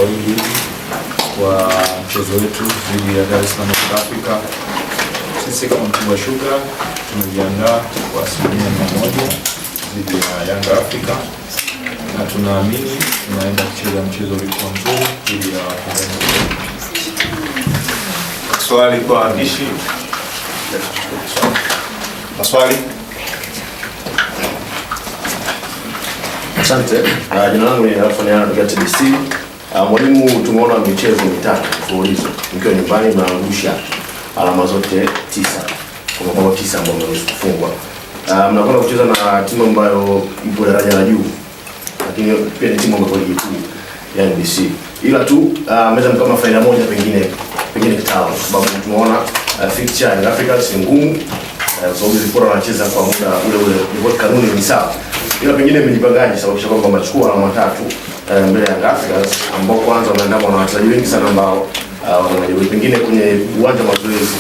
wingi kwa mchezo wetu dhidi ya Dar es Salaam Africa. Sisi kama Mtibwa Sugar tumejiandaa kwa 100% dhidi ya Young Africa na tunaamini tunaenda kucheza mchezo uliokuwa mzuri dhidi ya Tanzania. Swali kwa waandishi. Maswali? Asante. Jina langu ni Alfania kutoka TBC. Mwalimu, tumeona michezo mitatu mfululizo mkiwa nyumbani mnaangusha alama zote 9. Kwa kwamba 9 ambao mmefungwa. Mnakwenda kucheza na timu ambayo ipo daraja la juu. Lakini pia ni timu ambayo iko juu ya NBC. Ila tu meza kama faida moja pengine kitaalamu, sababu tumeona fixture ya Africa ni ngumu. Sababu zilikuwa wanacheza kwa muda ule ni kanuni ni sawa. Ila pengine mmejipangaje sababu kwamba machukua alama 3 mbele ya Africa ambao kwanza wanaandama na wachezaji wengi sana ambao wanajaribu pengine kwenye uwanja wa mazoezi.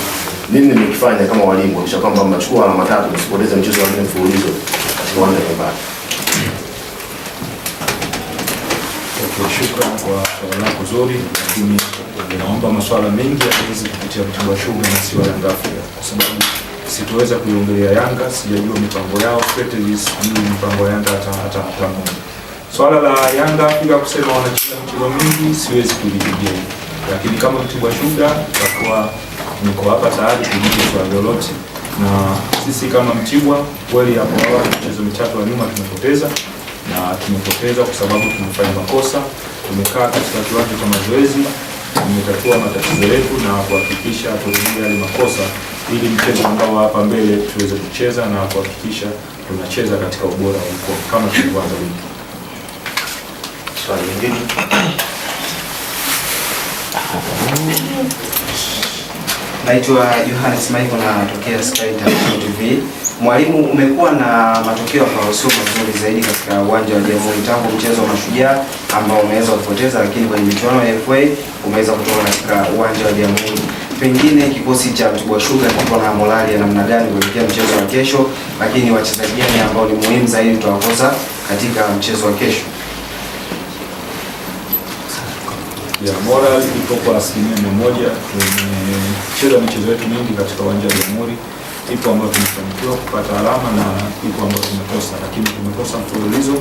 Nini mmekifanya kama walimu kisha kwamba machukua alama 3 msipoteze mchezo wa mfululizo katika uwanja wa nyumbani? Shukrani kwa swali lako zuri, lakini naomba maswala mengi yaweze kupitia Mtibwa Sugar na si Yanga Africa, kwa sababu sitoweza kuiongelea Yanga, sijajua mipango yao, strategies ni mipango ya Yanga hata moja. Swala la Yanga Africa kusema wanacheza michezo mingi siwezi kulijibia, lakini kama Mtibwa Sugar tutakuwa niko hapa tayari kujibu swali lolote. Na sisi kama Mtibwa kweli hapo awali michezo mitatu ya nyuma tumepoteza kwa sababu tumefanya makosa. Tumekaa katika kiwanja cha mazoezi, tumetatua matatizo yetu na kuhakikisha tunarudia yale makosa ili mchezo ambao hapa mbele tuweze kucheza na kuhakikisha tunacheza katika ubora huko kama tulivyoanza wiki. Swali lingine. Naitwa Johannes Michael na natokea Sky TV. Mwalimu, umekuwa na matokeo ambayo sio mazuri zaidi katika uwanja wa Jamhuri tangu mchezo wa Mashujaa ambao umeweza kupoteza, lakini kwenye michuano ya FA umeweza kutoka katika uwanja wa Jamhuri. Pengine kikosi cha Mtibwa Sugar kipo na morali ya namna gani kuelekea mchezo wa kesho, lakini wachezaji gani ambao ni muhimu zaidi tutawakosa katika mchezo wa kesho? Ya moral ipo kwa 100%. Tumecheza michezo yetu mingi katika uwanja wa Jamhuri. Ipo ambayo tumefanikiwa kupata alama na ipo ambayo tumekosa, lakini tumekosa mfululizo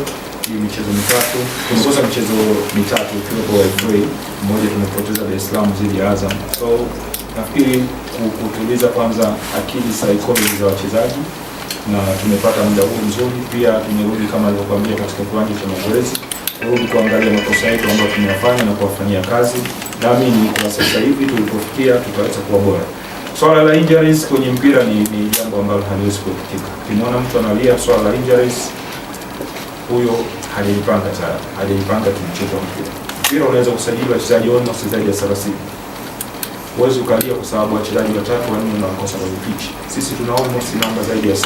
hii michezo mitatu. Tumekosa michezo mitatu kwa FA, mmoja tumepoteza Dar es Salaam dhidi ya Azam. So nafikiri kutuliza kwanza akili psychology za wachezaji na tumepata muda huu mzuri. Pia tumerudi kama nilivyokuambia katika kiwanja cha mazoezi, kurudi kuangalia makosa yetu ambayo tumeyafanya na kuwafanyia kazi. Naamini kwa sasa hivi tulipofikia tutaweza kuwa bora. Swala la injuries kwenye mpira ni jambo ambalo haliwezi kuepuka. Ukiona mtu analia swala la injuries, huyo hajajipanga kimchezo mpira. Mpira unaweza kusajili wachezaji almost zaidi ya 30. Huwezi ukalia kwa sababu wachezaji 3 4 wanakosa kwenye pitch. Sisi tuna almost namba zaidi ya 7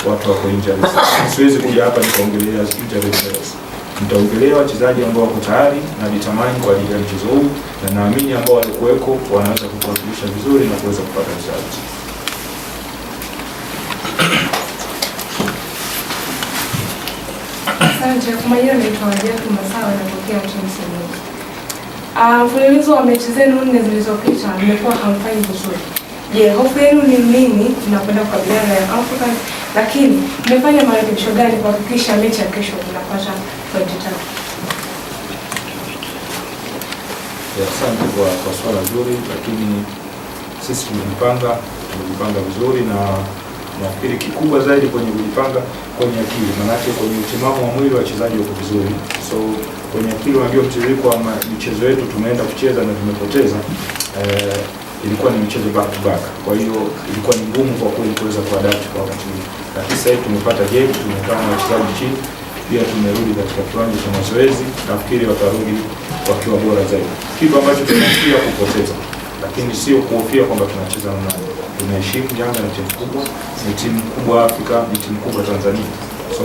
watu wako injuries. Siwezi kuja hapa nikaongelea injuries. Nitaongelea wachezaji ambao wako tayari na determine kwa ajili ya mchezo huu, na naamini ambao walikuweko wanaweza kuwakilisha vizuri na kuweza kupata result. Asante. Kwa majina naitwa Wajatu Masawa na kutokea timu Sema. Mfululizo wa mechi zenu 4 zilizopita mmekuwa hamfanyi vizuri. Je, hofu yenu ni nini mnakwenda kukabiliana na Young Africans, lakini mmefanya marekebisho gani kuhakikisha mechi ya kesho mnapata pointi 3? Asante kwa swala zuri, lakini sisi tumejipanga vizuri, na nafikiri kikubwa zaidi kwenye kujipanga kwenye akili, maana kwenye utimamu wa mwili wachezaji wako vizuri. So kwenye akili, unajua mtiririko wa michezo yetu tumeenda kucheza na tumepoteza, ilikuwa ni michezo back to back. Kwa hiyo ilikuwa ni ngumu kwa kweli kuweza kuadapt kwa wakati huu. Lakini sasa hivi tumepata game, tumekaa na wachezaji chini, pia tumerudi katika kiwanja cha mazoezi, nafikiri watarudi wakiwa bora zaidi. Kitu ambacho tunahofia kupoteza, lakini sio kuhofia kwamba tunacheza na nani. Tunaheshimu Yanga ni timu kubwa, ni timu kubwa Afrika, ni timu kubwa Tanzania. So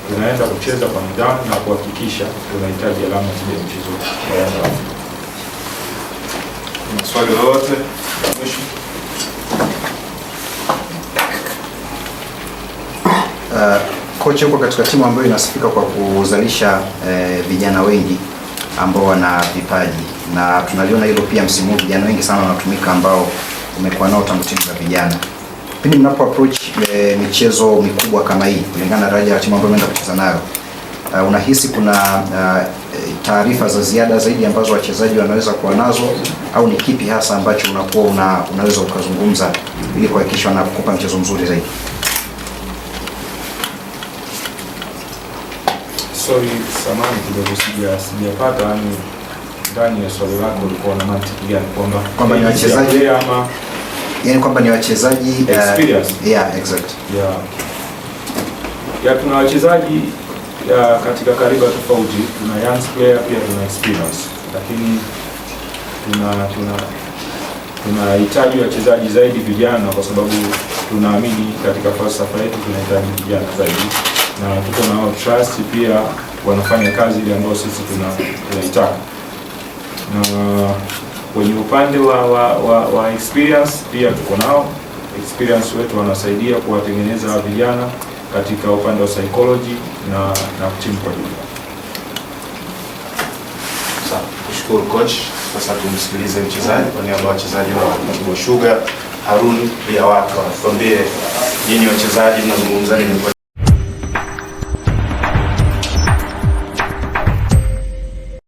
tunaenda kucheza kwa nidhamu na kuhakikisha tunahitaji alama zile mchezo wa Yanga Afrika. Swali lolote? Mwisho. Kocha yuko katika timu ambayo inasifika kwa kuzalisha vijana wengi. ambao wana vipaji, na tunaliona hilo pia msimu huu, vijana wengi sana wanatumika ambao umekuwa nao tangu timu za vijana. Pindi mnapo approach michezo mikubwa kama hii kulingana na daraja la timu ambayo mnaenda kucheza nayo, unahisi kuna taarifa za ziada zaidi ambazo wachezaji wanaweza kuwa nazo, au ni kipi hasa ambacho unakuwa unaweza ukazungumza ili kuhakikisha wanakupa mchezo mzuri zaidi? Sorry, samahani kidogo, sijapata yani ndani ya swali lako ulikuwa na mantiki gani, kwamba ni wachezaji ama yani kwamba ni wachezaji experience? Yeah, exact. Yeah, tuna wachezaji katika kariba tofauti, tuna young player pia tuna experience, lakini tunahitaji wachezaji zaidi vijana, kwa sababu tunaamini katika falsafa yetu tunahitaji vijana zaidi, na tuko nao trust pia wanafanya kazi ile ambayo sisi tunaitaka. Na kwenye upande wa experience pia tuko nao experience wetu, wanasaidia kuwatengeneza vijana katika upande wa psychology na timu kwa jumla. Sawa, kushukuru coach. Sasa tumsikilize mchezaji kwa niaba ya wachezaji wa Mtibwa Sugar, Harun pia wako tuambie nyinyi wachezaji mnazungumza nini